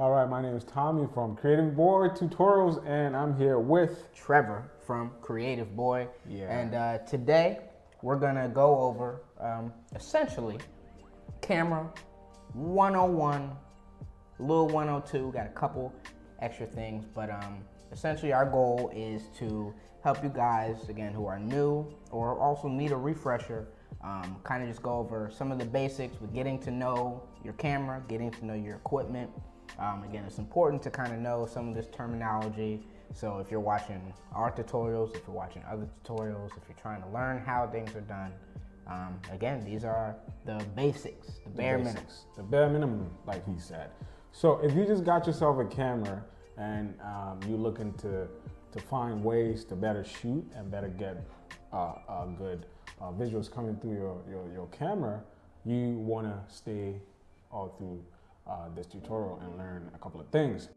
All right, my name is Tommy from Creative Boy Tutorials, and I'm here with Trevor from Creative Boy. Yeah. And today we're gonna go over essentially camera 101, little 102. Got a couple extra things, but essentially our goal is to help you guys again who are new or also need a refresher. Kind of just go over some of the basics with getting to know your camera, getting to know your equipment. Again, it's important to kind of know some of this terminology. So if you're watching our tutorials, if you're watching other tutorials, if you're trying to learn how things are done, again, these are the basics, the bare minimum. The bare minimum, like he said. So if you just got yourself a camera and you're looking to find ways to better shoot and better get good visuals coming through your camera, you want to stay all through this tutorial and learn a couple of things.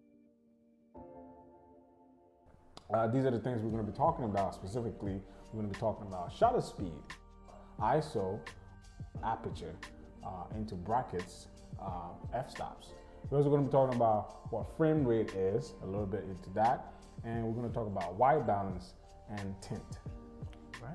These are the things we're going to be talking about specifically. We're going to be talking about shutter speed, ISO, aperture, into brackets, f-stops. We're also going to be talking about what frame rate is, a little bit into that, and we're going to talk about white balance and tint. Right.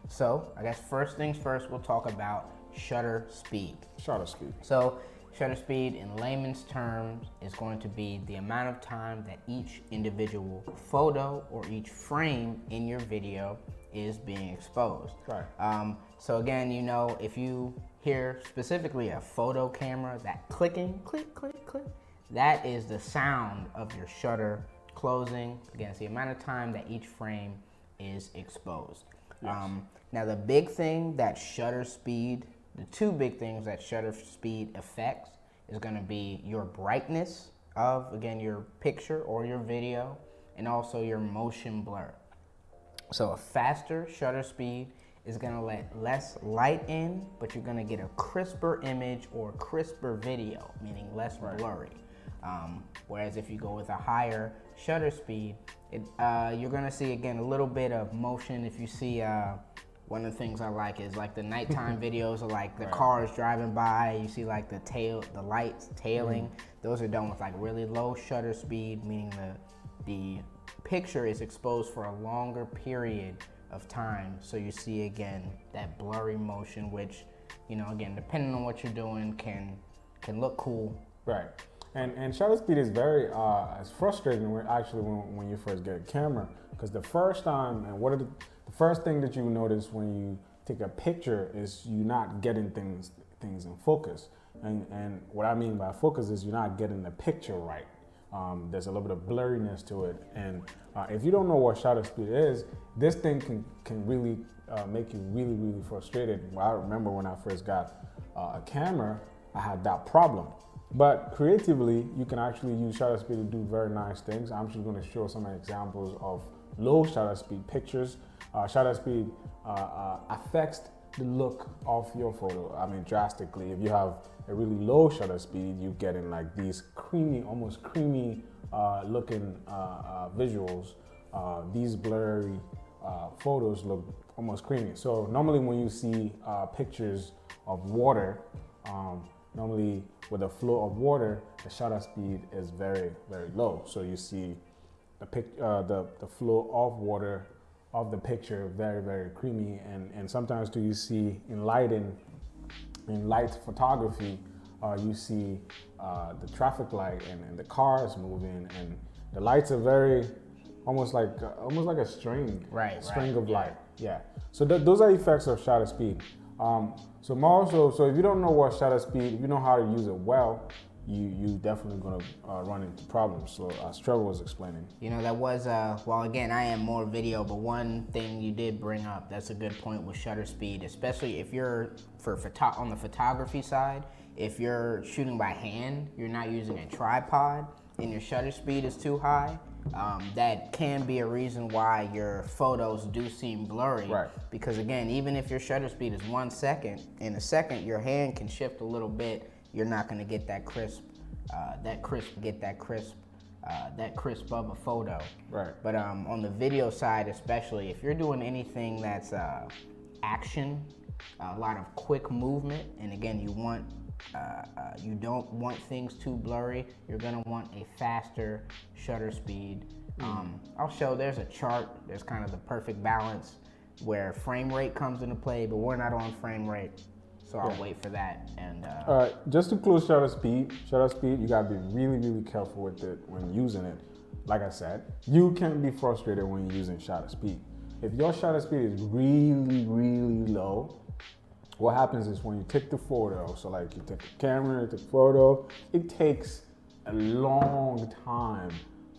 So I guess first things first, we'll talk about shutter speed. Shutter speed. So shutter speed in layman's terms is going to be the amount of time that each individual photo or each frame in your video is being exposed. Right. So again, you know, if you hear specifically a photo camera, that clicking, click, click, click, that is the sound of your shutter closing. Again, it's the amount of time that each frame is exposed. Yes. Now the big thing that shutter speed, the two big things that shutter speed affects is going to be your brightness of, again, your picture or your video, and also your motion blur. So a faster shutter speed is going to let less light in, but you're going to get a crisper image or crisper video, meaning less blurry. Whereas if you go with a higher shutter speed, you're going to see, again, a little bit of motion. If you see one of the things I like is like the nighttime videos of like the cars driving by. You see like the lights tailing. Those are done with like really low shutter speed, meaning the picture is exposed for a longer period of time. So you see again that blurry motion, which, you know, again, depending on what you're doing, can look cool. Right. And shutter speed is very it's frustrating when you first get a camera, because the first time, and the first thing that you notice when you take a picture is you're not getting things in focus. And what I mean by focus is you're not getting the picture right. There's a little bit of blurriness to it. And if you don't know what shutter speed is, this thing can really make you really, really frustrated. I remember when I first got a camera, I had that problem. But creatively, you can actually use shutter speed to do very nice things. I'm just going to show some examples of low shutter speed pictures. Shutter speed affects the look of your photo, drastically. If you have a really low shutter speed, you get in like these creamy, almost creamy looking visuals. These blurry photos look almost creamy. So normally when you see pictures of water, normally with the flow of water, the shutter speed is very, very low. So you see the flow of water of the picture very, very creamy. And sometimes too, you see in light photography, you see the traffic light and the cars moving, and the lights are very almost like a string of light. Yeah. So those are effects of shutter speed. So if you don't know what shutter speed, if you know how to use it well, you definitely gonna run into problems. So as Trevor was explaining, you know, that was well, again, I am more video, but one thing you did bring up, that's a good point with shutter speed, especially if you're on the photography side. If you're shooting by hand, you're not using a tripod, and your shutter speed is too high, that can be a reason why your photos do seem blurry. Right. Because again, even if your shutter speed is 1 second, in a second your hand can shift a little bit. You're not going to get that crisp of a photo. Right. But on the video side, especially if you're doing anything that's action, a lot of quick movement, and again, you want you don't want things too blurry. You're gonna want a faster shutter speed. I'll show, there's a chart, there's kind of the perfect balance where frame rate comes into play, but we're not on frame rate, so I'll wait for that. And all right, just to close shutter speed, you gotta be really, really careful with it when using it. Like I said, you can be frustrated when you're using shutter speed. If your shutter speed is really, really low, what happens is when you take the photo, so like you take a camera, you take a photo, it takes a long time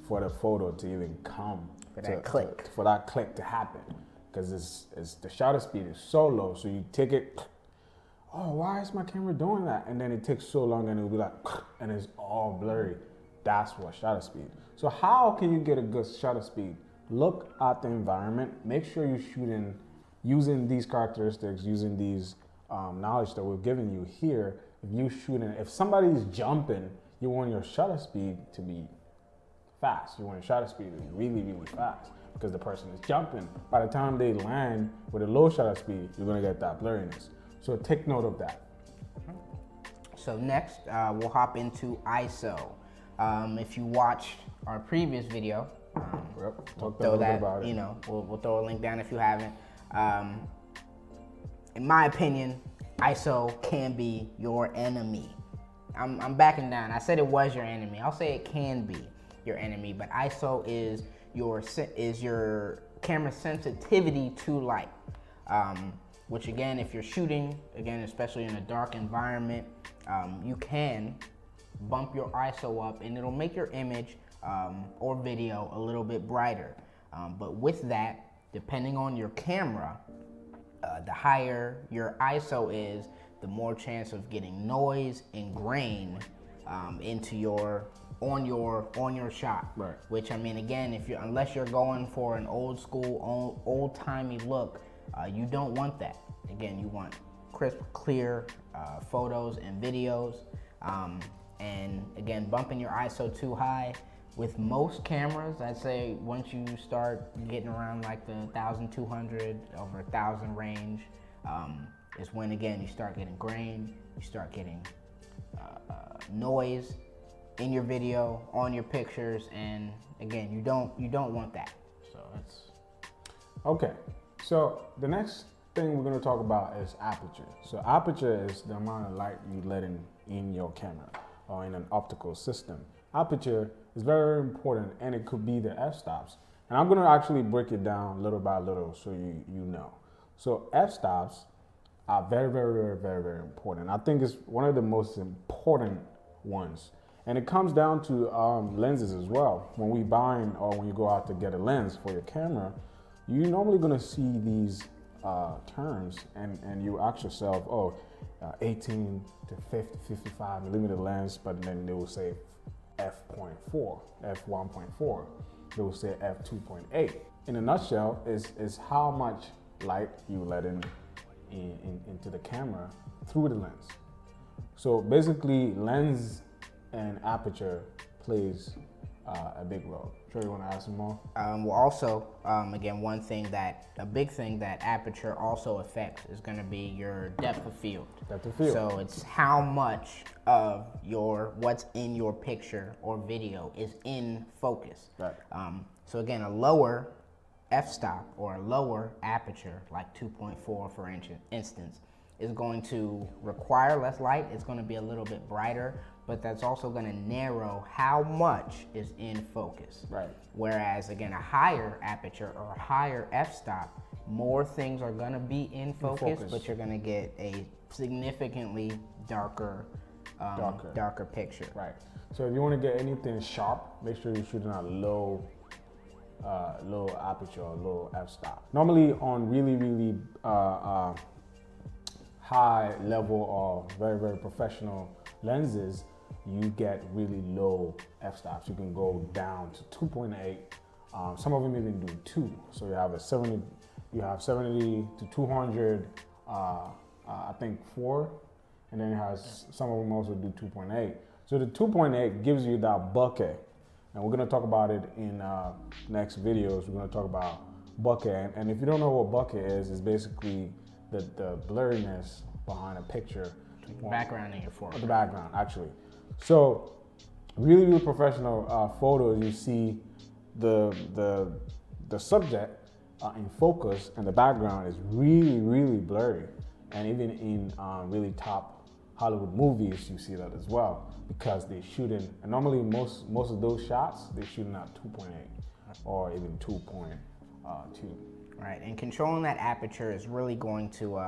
for the photo to even come. For that click. For that click to happen. Because it's the shutter speed is so low, so you take it, oh, why is my camera doing that? And then it takes so long and it'll be like, and it's all blurry. That's what shutter speed. So how can you get a good shutter speed? Look at the environment, make sure you're shooting using these characteristics, using these knowledge that we're giving you here. If somebody's jumping, you want your shutter speed to be fast. You want your shutter speed to be really, really fast because the person is jumping. By the time they land with a low shutter speed, you're gonna get that blurriness. So take note of that. So next, we'll hop into ISO. If you watched our previous video, Talked a little bit about it. You know, we'll throw a link down if you haven't. In my opinion, ISO can be your enemy. I'm backing down. I said it was your enemy. I'll say it can be your enemy, but ISO is your camera sensitivity to light. Which again, if you're shooting, again, especially in a dark environment, you can bump your ISO up and it'll make your image or video a little bit brighter. But with that, depending on your camera, the higher your ISO is, the more chance of getting noise and grain on your shot. Right. Which, I mean, again, unless you're going for an old school, old timey look, you don't want that. Again, you want crisp, clear photos and videos. And again, bumping your ISO too high, with most cameras, I'd say once you start getting around like the 1,200 over 1,000 range, is when again you start getting grain, you start getting noise in your video, on your pictures, and again, you don't want that. So that's okay. So the next thing we're going to talk about is aperture. So aperture is the amount of light you let in your camera or in an optical system. Aperture is very, very important, and it could be the f-stops. And I'm going to actually break it down little by little so you know. So f-stops are very, very, very, very, very important. I think it's one of the most important ones. And it comes down to lenses as well. When we buying or when you go out to get a lens for your camera, you're normally going to see these terms and you ask yourself, 18 to 50, 55 millimeter lens, but then they will say f.4, f1.4. They will say f2.8. In a nutshell, is how much light you let into the camera through the lens. So basically, lens and aperture plays a big role. Sure, you want to add some more? Well, also, again, a big thing that aperture also affects is going to be your depth of field. Depth of field. So it's how much of what's in your picture or video is in focus. Right. So again, a lower f-stop or a lower aperture, like 2.4 for instance, is going to require less light. It's going to be a little bit brighter, but that's also going to narrow how much is in focus. Right. Whereas, again, a higher aperture or a higher f-stop, more things are going to be in focus, but you're going to get a significantly darker picture. Right. So if you want to get anything sharp, make sure you're shooting at low aperture or low f-stop. Normally on really, really high level or very, very professional lenses, you get really low f-stops. You can go down to 2.8. Some of them even do 2. So you have 70 to 200, I think 4, and then it has some of them also do 2.8. So the 2.8 gives you that bokeh, and we're gonna talk about it in next videos. We're gonna talk about bokeh, and if you don't know what bokeh is, it's basically the blurriness behind a picture Your background and your foreground. The background, actually. So, really, really professional photos. You see the subject in focus, and the background is really, really blurry. And even in really top Hollywood movies, you see that as well, because they're shooting. And normally, most of those shots, they're shooting at 2.8 or even 2.2. Right, and controlling that aperture is really going to,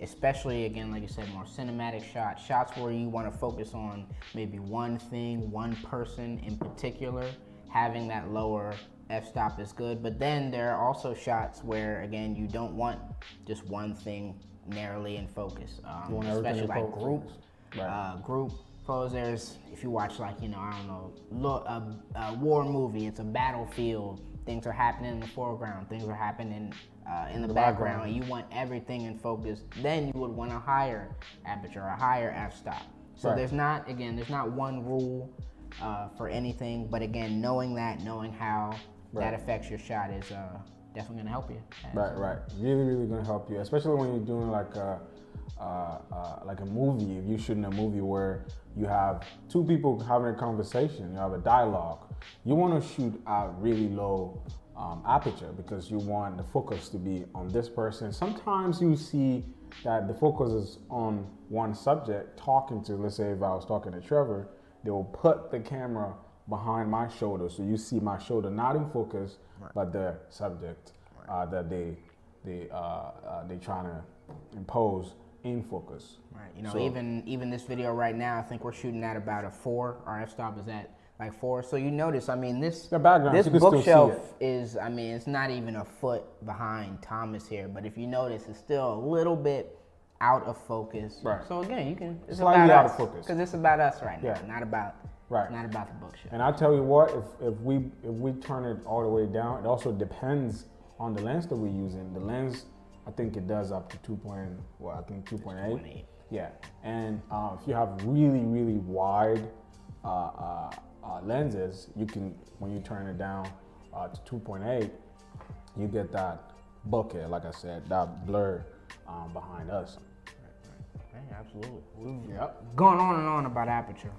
especially again, like you said, more cinematic shots where you want to focus on maybe one thing, one person in particular. Having that lower f-stop is good, but then there are also shots where, again, you don't want just one thing narrowly in focus, especially like group photos. There's, if you watch like, I don't know, a war movie, it's a battlefield. Things are happening in the foreground. Things are happening in the background. And you want everything in focus. Then you would want a higher aperture, a higher f-stop. So there's not one rule for anything. But again, knowing how that affects your shot is definitely going to help you. Right. Really, really going to help you, especially when you're doing like a movie. If you're shooting a movie where you have two people having a conversation, you have a dialogue. You want to shoot at really low aperture because you want the focus to be on this person. Sometimes you see that the focus is on one subject talking to, let's say if I was talking to Trevor, they will put the camera behind my shoulder, so you see my shoulder not in focus, but the subject that they trying to impose in focus. Right. So, even this video right now, I think we're shooting at about a 4. Our f-stop is at like 4. So you notice, this bookshelf is, it's not even a foot behind Thomas here, but if you notice, it's still a little bit out of focus. Right. So again, it's slightly about out us, of focus because it's about us right now, not about the bookshelf. And I tell you what, if we turn it all the way down, it also depends on the lens that we're using. The lens, I think it does up to 2.8. Yeah, and if you have really, really wide lenses, you can, when you turn it down to 2.8, you get that bokeh, like I said, that blur behind us. Right, absolutely. Going on and on about aperture.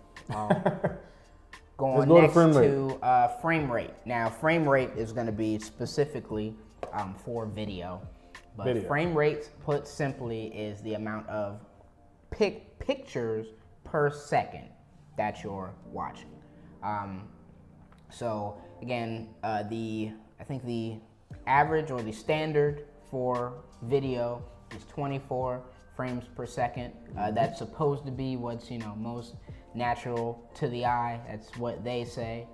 Going go next to frame rate. Now, frame rate is going to be specifically for video. But frame rate, put simply, is the amount of pictures per second that you're watching. So again, I think the average or the standard for video is 24 frames per second. That's supposed to be what's most natural to the eye. That's what they say.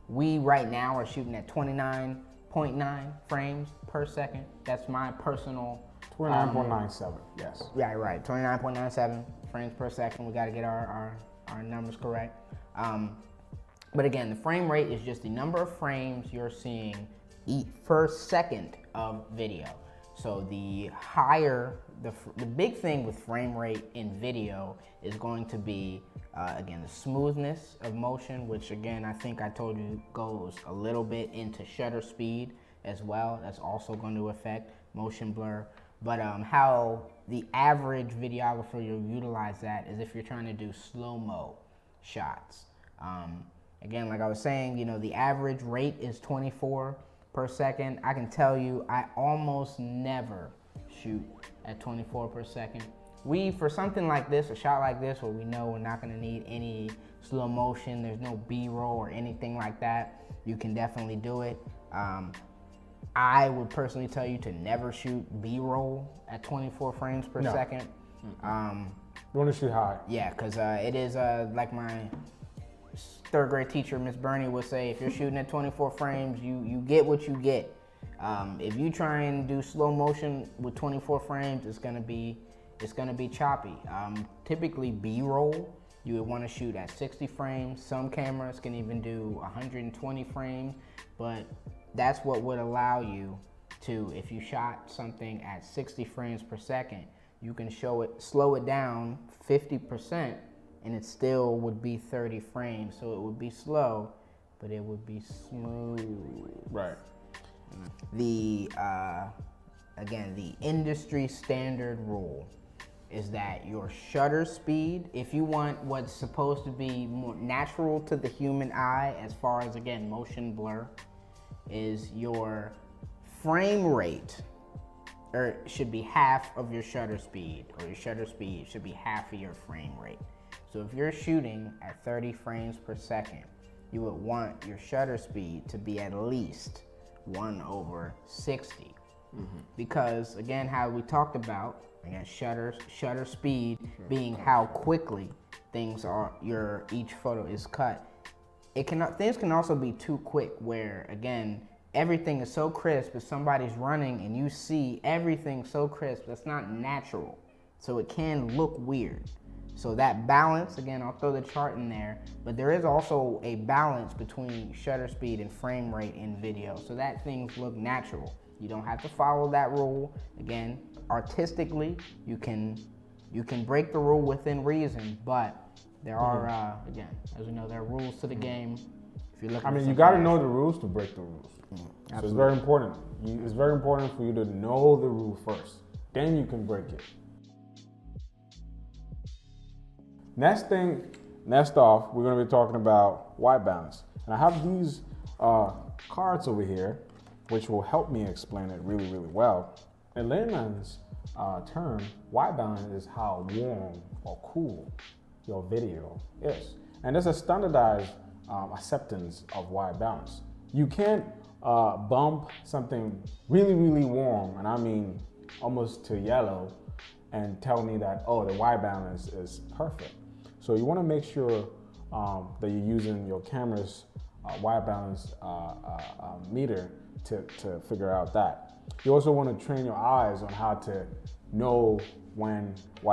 We right now are shooting at 29.9 frames per second. That's my personal 29.97. Yes. Right. 29.97 frames per second. We got to get our numbers correct. But again, the frame rate is just the number of frames you're seeing per second of video. So the higher, the big thing with frame rate in video is going to be, again, the smoothness of motion, which again, I think I told you goes a little bit into shutter speed as well. That's also going to affect motion blur. But how the average videographer will utilize that is if you're trying to do slow-mo shots. Again, like I was saying, the average rate is 24 per second. I can tell you, I almost never shoot at 24 per second. For something like this, a shot like this, where we know we're not gonna need any slow motion, there's no B-roll or anything like that, you can definitely do it. I would personally tell you to never shoot B-roll at 24 frames per second. You wanna shoot high. Yeah, because it is like my third grade teacher, Miss Bernie, would say, if you're shooting at 24 frames, you get what you get. If you try and do slow motion with 24 frames, it's gonna be choppy. Typically B-roll, you would want to shoot at 60 frames. Some cameras can even do 120 frames, but that's what would allow you to, if you shot something at 60 frames per second, you can slow it down 50%, and it still would be 30 frames. So it would be slow, but it would be smooth. Right. The again, the industry standard rule is that your shutter speed, if you want what's supposed to be more natural to the human eye as far as, again, motion blur, is your frame rate or should be half of your shutter speed, or your shutter speed should be half of your frame rate. So if you're shooting at 30 frames per second, you would want your shutter speed to be at least 1/60. Because again, how we talked about, again, shutter speed being how quickly each photo is cut. Things can also be too quick, where again, everything is so crisp. If somebody's running and you see everything so crisp, that's not natural. So it can look weird. So that balance, again, I'll throw the chart in there, but there is also a balance between shutter speed and frame rate in video so that things look natural. You don't have to follow that rule. Again, artistically, you can break the rule within reason, but there are, again, as we know, there are rules to the game. If you're looking, you got to know the rules to break the rules. So it's very important. It's very important for you to know the rule first. Then you can break it. Next off, we're going to be talking about white balance. And I have these cards over here, which will help me explain it really, really well. In layman's term, white balance is how warm or cool your video is. And there's a standardized acceptance of white balance. You can't bump something really, really warm, and I mean almost to yellow, and tell me that, oh, the white balance is perfect. So you want to make sure that you're using your camera's white balance meter to figure out that. You also want to train your eyes on how to know when you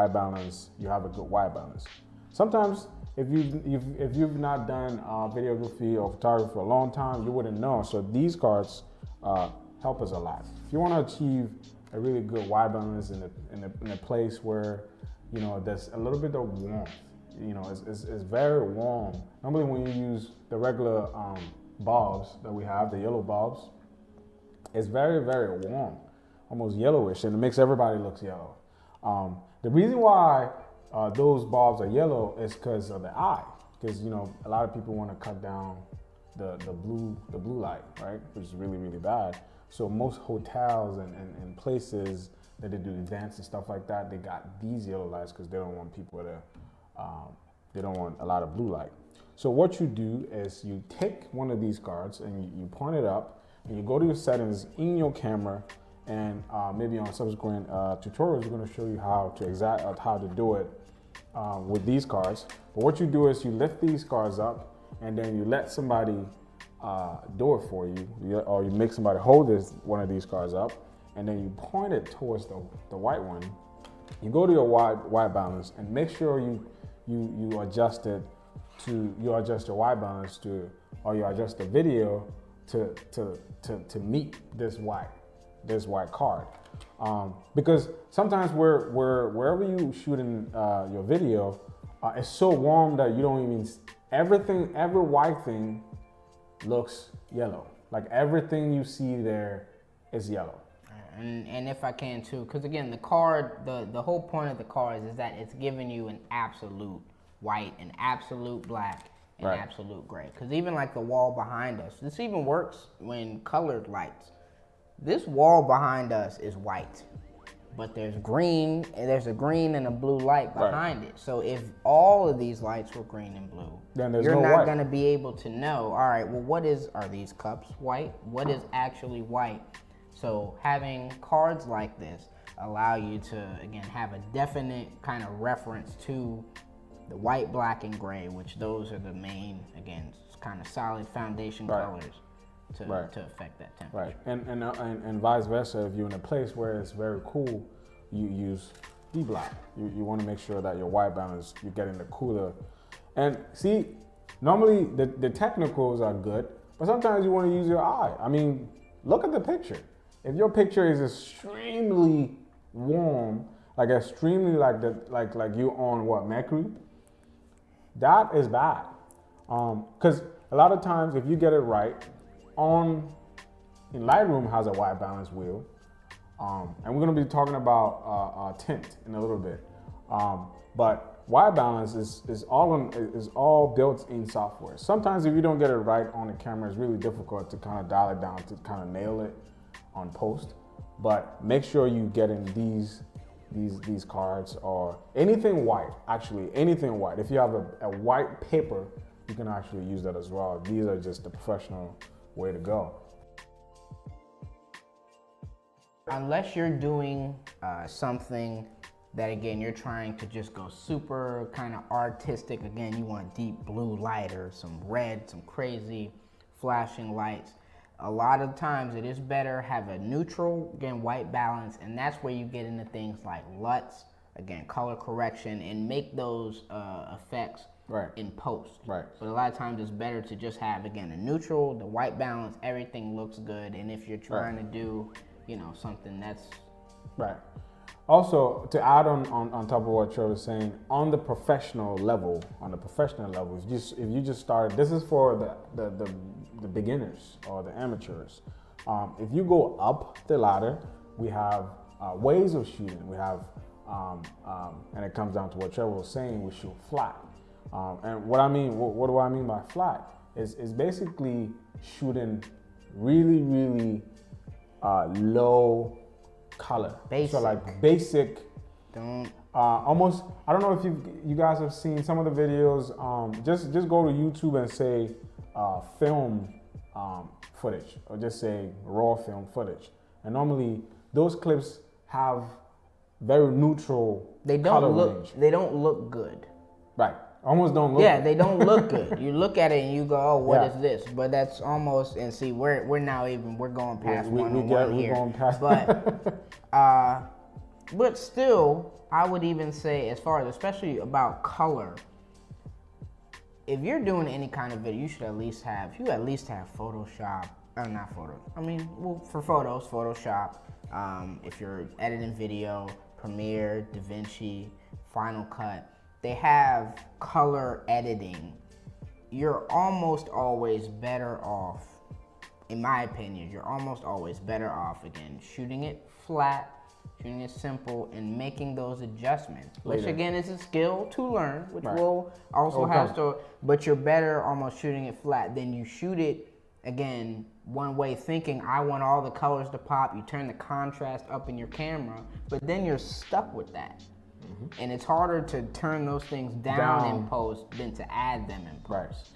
have a good white balance. Sometimes if you've not done videography or photography for a long time, you wouldn't know. So these cards help us a lot. If you want to achieve a really good white balance in a place where there's a little bit of warmth, it's very warm. Normally when you use the regular bulbs that we have, the yellow bulbs, it's very, very warm, almost yellowish, and it makes everybody look yellow. The reason why those bulbs are yellow is because of the eye, because a lot of people want to cut down the blue light, right, which is really, really bad. So most hotels and places that they do events and stuff like that, they got these yellow lights because they don't want people to, they don't want a lot of blue light. So what you do is you take one of these cards and you point it up, and you go to your settings in your camera, and maybe on subsequent tutorials, we're going to show you how to do it with these cards. But what you do is you lift these cards up, and then you let somebody do it for you, or you make somebody hold one of these cards up, and then you point it towards the white one. You go to your white balance and make sure you adjust it you adjust your white balance or you adjust the video to meet this white card. Because sometimes wherever you shooting your video, it's so warm that you don't even, every white thing looks yellow. Like everything you see there is yellow. And if I can too, because again, the card, the whole point of the cards is that it's giving you an absolute white, an absolute black, and right. absolute gray. Because even like the wall behind us, this even works when colored lights. This wall behind us is white, but there's green, and there's a green and a blue light behind it. So if all of these lights were green and blue, then you're not going to be able to know, all right, well, are these cups white? What is actually white? So having cards like this allow you to, again, have a definite kind of reference to the white, black, and gray, which those are the main, again, kind of solid foundation colors to affect that temperature. Right, and vice versa. If you're in a place where it's very cool, you use D-block. You want to make sure that your white balance, you're getting the cooler. And see, normally the technicals are good, but sometimes you want to use your eye. I mean, look at the picture. If your picture is extremely warm, like extremely like you on Mercury, that is bad. Because a lot of times if you get it right, in Lightroom has a white balance wheel, and we're going to be talking about tint in a little bit. But white balance is all built in software. Sometimes if you don't get it right on the camera, it's really difficult to kind of dial it down to kind of nail it on post. But make sure you get in these cards or anything white. Actually, anything white. If you have a white paper, you can actually use that as well. These are just the professional way to go. Unless you're doing something that, again, you're trying to just go super kind of artistic. Again, you want deep blue light or some red, some crazy flashing lights. A lot of times it is better have a neutral, again, white balance, and that's where you get into things like LUTs, again, color correction, and make those effects in post. But a lot of times it's better to just have, again, a neutral, the white balance, everything looks good, and if you're trying to do, you know, something that's... Also, to add on top of what Trevor was saying, on the professional level, if you just started, this is for the beginners or the amateurs. If you go up the ladder, we have ways of shooting. We have, and it comes down to what Trevor was saying, we shoot flat. And what do I mean by flat? Is basically shooting really low color. Basic. So like basic. Almost, I don't know if you guys have seen some of the videos. Just go to YouTube and say film footage, or just say raw film footage. And normally those clips have very neutral color range. They don't look good. Almost don't look good. good. They don't look good. You look at it and you go, oh, what is this? But that's almost, and see, we're going past one-on-one here. Going past. But still, I would even say, as far as, especially about color, if you're doing any kind of video, you should at least have Photoshop, not photos. I mean, well, for photos, Photoshop. If you're editing video, Premiere, DaVinci, Final Cut, they have color editing. You're almost always better off, in my opinion, again, shooting it flat, shooting it simple, and making those adjustments. Which again is a skill to learn, which will also have to, but you're better almost shooting it flat than you shoot it, again, one way, thinking I want all the colors to pop. You turn the contrast up in your camera, but then you're stuck with that. And it's harder to turn those things down in post than to add them in post.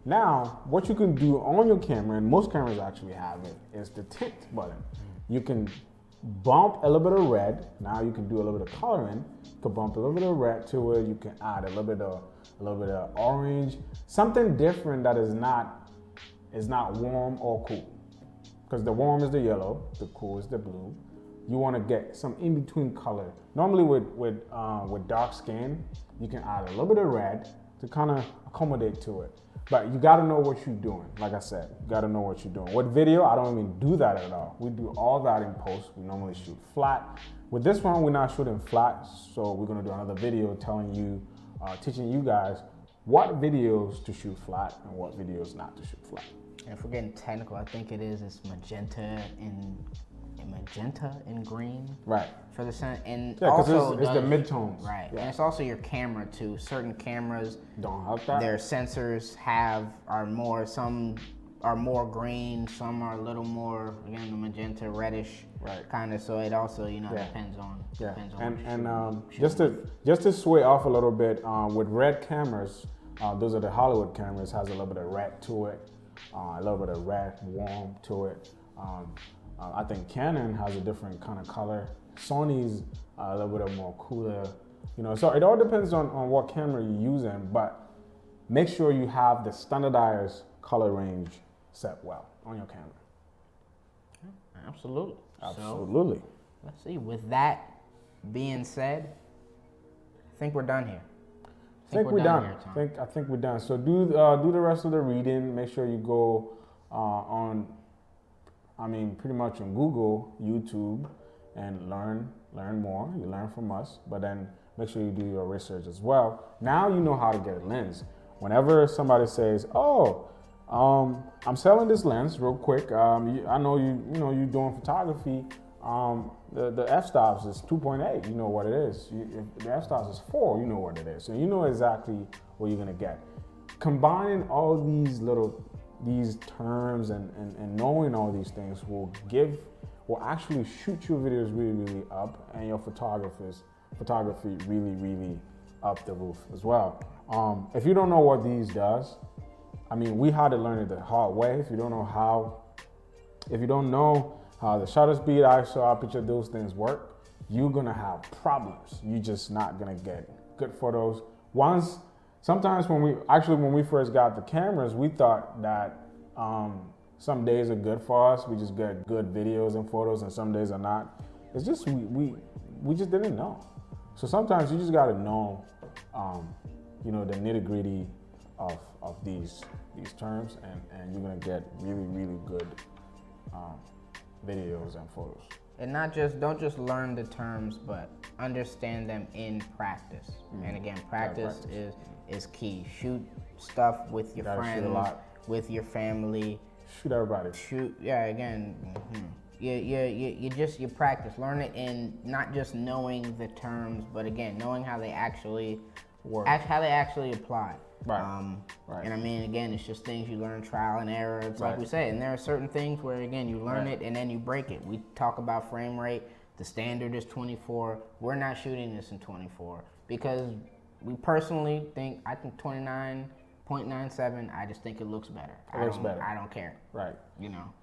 Now, what you can do on your camera, and most cameras actually have it, is the tint button. You can bump a little bit of red. Now you can do a little bit of coloring. You can bump a little bit of red to it. You can add a little bit of orange, something different that is not warm or cool. Because the warm is the yellow, the cool is the blue. You want to get some in-between color. Normally with dark skin, you can add a little bit of red to kind of accommodate to it. But you got to know what you're doing. Like I said, you got to know what you're doing. With video, I don't even do that at all. We do all that in post. We normally shoot flat. With this one, we're not shooting flat, so we're going to do another video telling you, teaching you guys what videos to shoot flat and what videos not to shoot flat. And if we're getting technical, I think it's magenta and green. For the sun, and also it's the midtones. And it's also your camera too. Certain cameras don't have that. Their sensors some are more green, some are a little more, again, the magenta, reddish, kind of. So it also, depends on. Just to sway off a little bit, with red cameras, those are the Hollywood cameras, has a little bit of red to it, a little bit of red warm to it. I think Canon has a different kind of color. Sony's a little bit more cooler, So it all depends on what camera you're using, but make sure you have the standardized color range set well on your camera. Absolutely. So, let's see. With that being said, I think we're done here. I think we're done. So do the rest of the reading. Make sure you go pretty much on Google, YouTube, and learn more. You learn from us, but then make sure you do your research as well. Now you know how to get a lens. Whenever somebody says, I'm selling this lens real quick. I know you're doing photography. The f-stops is 2.8, you know what it is. If the f-stops is 4, you know what it is. So you know exactly what you're gonna get. Combining all these terms and knowing all these things will actually shoot your videos really, really up, and your photography really, really up the roof as well. If you don't know what these does, I mean, we had to learn it the hard way. If you don't know how the shutter speed, ISO, aperture, those things work, you're gonna have problems. You're just not gonna get good photos. Sometimes when we first got the cameras, we thought that some days are good for us. We just get good videos and photos, and some days are not. It's just we just didn't know. So sometimes you just gotta know, the nitty-gritty of these terms, and you're gonna get really, really good videos and photos. And don't just learn the terms, but understand them in practice. And again, practice is key. Shoot stuff with your friends, with your family. Shoot everybody. You practice. Learn it in not just knowing the terms, but again, knowing how they actually work, how they actually apply. Right. And I mean, again, it's just things you learn, trial and error. It's like we say, and there are certain things where, again, you learn it and then you break it. We talk about frame rate. The standard is 24. We're not shooting this in 24 because we personally think, I think 29.97, I just think it looks better. I don't care. Right.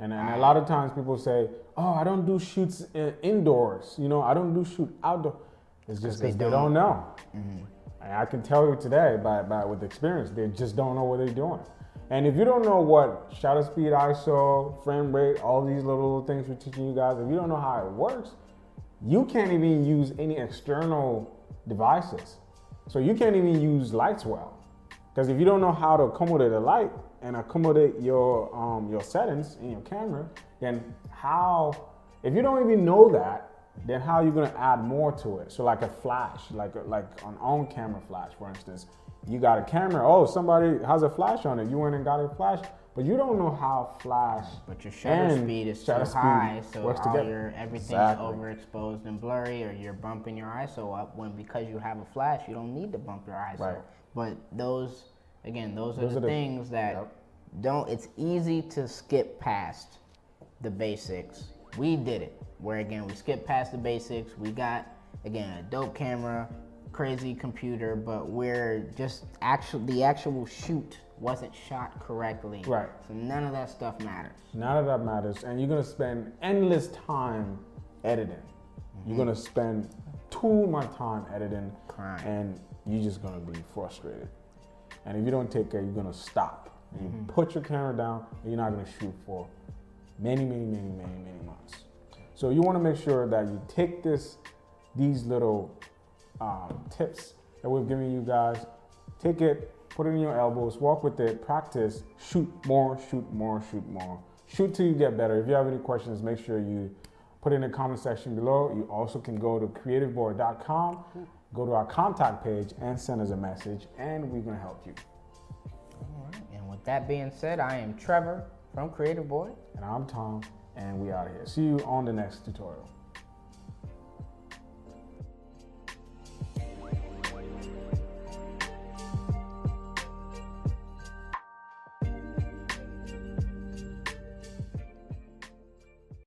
And a lot of times people say, oh, I don't do shoots indoors. I don't do shoot outdoor. It's just because they don't know. Mm-hmm. And I can tell you today, with experience, they just don't know what they're doing. And if you don't know what shutter speed, ISO, frame rate, all these little things we're teaching you guys, if you don't know how it works, you can't even use any external devices. So you can't even use lights well. Because if you don't know how to accommodate a light and accommodate your settings in your camera, then if you don't even know that, then how are you gonna add more to it? So like a flash, like an on-camera flash, for instance. You got a camera, somebody has a flash on it, you went and got a flash, but you don't know how flash. But your shutter speed is too high, so everything's overexposed and blurry, or you're bumping your ISO up when, because you have a flash, you don't need to bump your ISO. Right. But those are the things that it's easy to skip past the basics. We did it, where again, we skipped past the basics. We got, again, a dope camera, crazy computer, but the actual shoot wasn't shot correctly. Right. So none of that stuff matters. None of that matters. And you're gonna spend endless time editing. Mm-hmm. You're gonna spend too much time editing, and you're just gonna be frustrated. And if you don't take care, you're gonna stop. Mm-hmm. You put your camera down, and you're not gonna shoot for many, many, many, many, many months. So you wanna make sure that you take these little tips that we've given you guys, take it, put it in your elbows, walk with it, practice, shoot more, shoot more, shoot more. Shoot till you get better. If you have any questions, make sure you put it in the comment section below. You also can go to creativeboy.com, go to our contact page and send us a message, and we're gonna help you. All right, and with that being said, I am Trevor from Creative Boy. And I'm Tom, and we out of here. See you on the next tutorial.